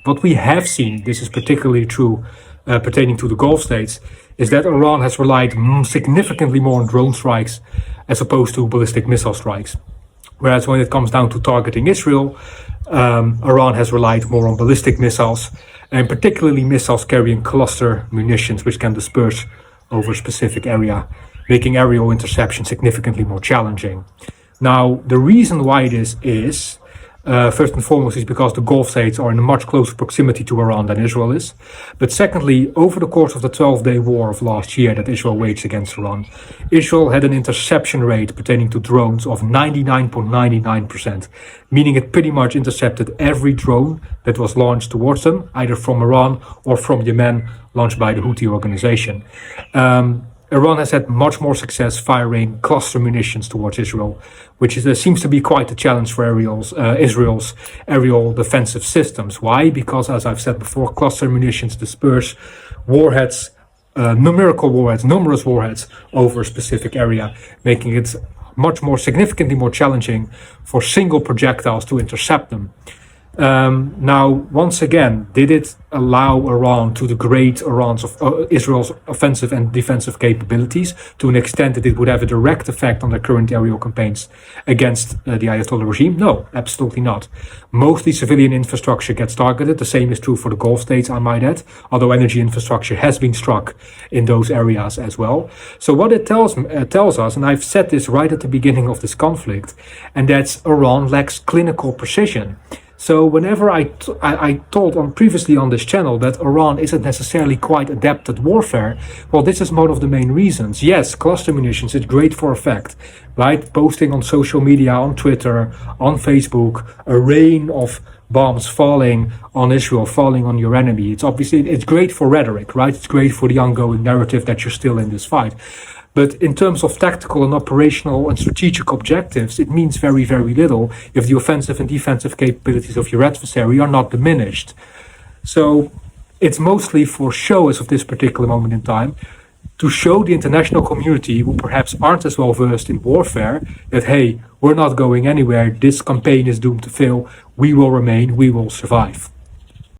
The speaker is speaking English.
What we have seen, this is particularly true pertaining to the Gulf states, is that Iran has relied significantly more on drone strikes as opposed to ballistic missile strikes. Whereas when it comes down to targeting Israel, Iran has relied more on ballistic missiles, and particularly missiles carrying cluster munitions, which can disperse over a specific area, making aerial interception significantly more challenging. Now, the reason why this is, first and foremost, is because the Gulf states are in a much closer proximity to Iran than Israel is. But secondly, over the course of the 12-day war of last year that Israel waged against Iran, Israel had an interception rate pertaining to drones of 99.99%, meaning it pretty much intercepted every drone that was launched towards them, either from Iran or from Yemen, launched by the Houthi organization. Iran has had much more success firing cluster munitions towards Israel, which seems to be quite a challenge for Israel's aerial defensive systems. Why? Because, as I've said before, cluster munitions disperse warheads, numerous warheads over a specific area, making it significantly more challenging for single projectiles to intercept them. Now, once again, did it allow Iran to degrade Israel's offensive and defensive capabilities to an extent that it would have a direct effect on their current aerial campaigns against the Ayatollah regime? No, absolutely not. Mostly civilian infrastructure gets targeted. The same is true for the Gulf states, I might add, although energy infrastructure has been struck in those areas as well. So what it tells us, and I've said this right at the beginning of this conflict, and that's Iran lacks clinical precision. So whenever I told previously on this channel that Iran isn't necessarily quite adept at warfare, well, this is one of the main reasons. Yes, cluster munitions is great for effect, right? Posting on social media, on Twitter, on Facebook, a rain of bombs falling on Israel, falling on your enemy. It's great for rhetoric, right? It's great for the ongoing narrative that you're still in this fight. But in terms of tactical and operational and strategic objectives, it means very, very little if the offensive and defensive capabilities of your adversary are not diminished. So it's mostly for show as of this particular moment in time, to show the international community who perhaps aren't as well versed in warfare that, hey, we're not going anywhere, this campaign is doomed to fail, we will remain, we will survive.